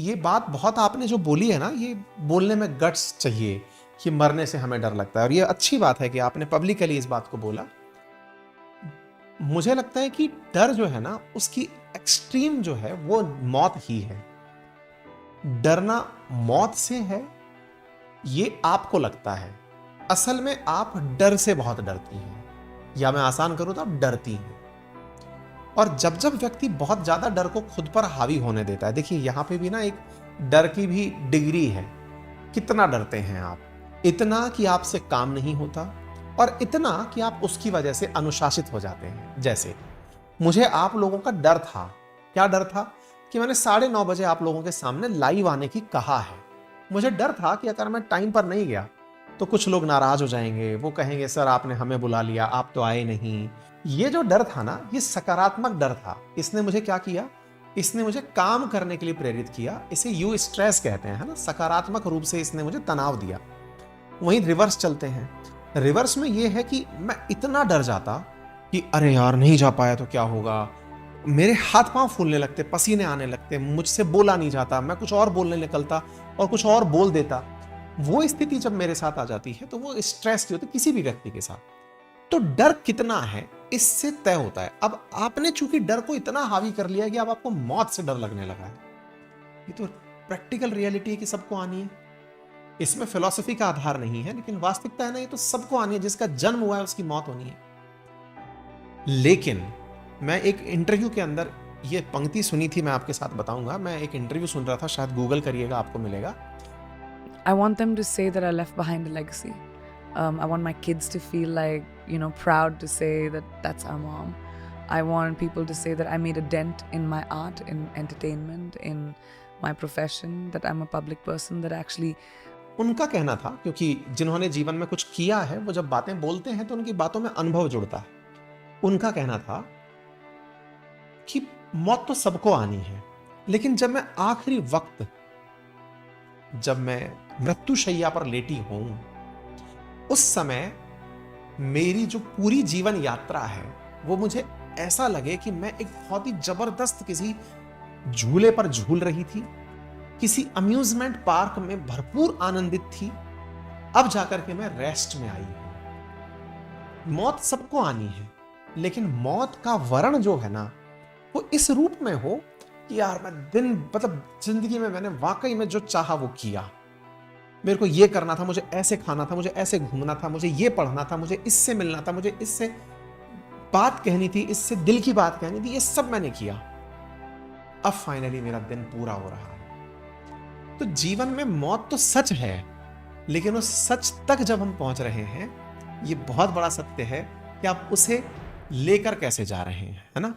ये बात बहुत आपने जो बोली है ना, ये बोलने में गट्स चाहिए कि मरने से हमें डर लगता है, और ये अच्छी बात है कि आपने पब्लिकली इस बात को बोला। मुझे लगता है कि डर जो है ना, उसकी एक्सट्रीम जो है वो मौत ही है। डरना मौत से है ये आपको लगता है, असल में आप डर से बहुत डरती हैं, या मैं आसान करूं तो आप डरती हैं। और जब जब व्यक्ति बहुत ज्यादा डर को खुद पर हावी होने देता है, देखिए यहां पे भी ना एक डर की भी डिग्री है। कितना डरते हैं आप? इतना कि आपसे काम नहीं होता, और इतना कि आप उसकी वजह से अनुशासित हो जाते हैं। जैसे मुझे आप लोगों का डर था। क्या डर था? कि मैंने 9:30 बजे आप लोगों के सामने लाइव आने की कहा है। मुझे डर था कि अगर मैं टाइम पर नहीं गया तो कुछ लोग नाराज हो जाएंगे, वो कहेंगे सर आपने हमें बुला लिया, आप तो आए नहीं। ये जो डर था ना, ये सकारात्मक डर था। इसने मुझे क्या किया? इसने मुझे काम करने के लिए प्रेरित किया। इसे यू स्ट्रेस कहते हैं, है ना। सकारात्मक रूप से इसने मुझे तनाव दिया। वहीं रिवर्स चलते हैं। रिवर्स में यह है कि मैं इतना डर जाता कि अरे यार नहीं जा पाया तो क्या होगा, मेरे हाथ पांव फूलने लगते, पसीने आने लगते, मुझसे बोला नहीं जाता, मैं कुछ और बोलने निकलता और कुछ और बोल देता। वो स्थिति जब मेरे साथ आ जाती है तो वो स्ट्रेस की होती है किसी भी व्यक्ति के साथ। तो डर कितना है इससे तय होता है। अब आपने चूंकि डर को इतना हावी कर लिया है कि अब आपको मौत से डर लगने लगा है। ये तो प्रैक्टिकल रियलिटी है कि सबको आनी है। इसमें फिलॉसफी का आधार नहीं है, लेकिन वास्तविकता है ना, ये तो सबको आनी है। जिसका जन्म हुआ है उसकी मौत होनी है। लेकिन मैं एक इंटरव्यू के अंदर ये पंक्ति सुनी थी, मैं आपके साथ बताऊंगा। मैं एक इंटरव्यू सुन रहा था, शायद गूगल करिएगा आपको मिलेगा। I want them to say that I left behind a legacy. I want my kids to feel like, proud to say that that's our mom. I want people to say that I made a dent in my art, in entertainment, in my profession, that I'm a public person, that actually. उनका कहना था, क्योंकि जिन्होंने जीवन में कुछ किया है वो जब बातें बोलते हैं तो उनकी बातों में अनुभव जुड़ता है। उनका कहना था कि मौत तो सबको आनी है, लेकिन जब मैं आखिरी वक्त, जब मैं मृत्युशैया पर लेटी हूं, उस समय मेरी जो पूरी जीवन यात्रा है वो मुझे ऐसा लगे कि मैं एक बहुत ही जबरदस्त किसी झूले पर झूल रही थी, किसी अम्यूजमेंट पार्क में भरपूर आनंदित थी। अब जाकर के मैं रेस्ट में आई हूं। मौत सबको आनी है, लेकिन मौत का वर्ण जो है ना, वो इस रूप में हो कि यार मैं जिंदगी में मैंने वाकई में जो चाहा वो किया। मेरे को ये करना था, मुझे ऐसे खाना था, मुझे ऐसे घूमना था, मुझे ये पढ़ना था, मुझे इससे मिलना था, मुझे इससे बात कहनी थी, इससे दिल की बात कहनी थी, ये सब मैंने किया। अब फाइनली मेरा दिन पूरा हो रहा है। तो जीवन में मौत तो सच है, लेकिन उस सच तक जब हम पहुंच रहे हैं, ये बहुत बड़ा सत्य है कि आप उसे लेकर कैसे जा रहे हैं, है ना।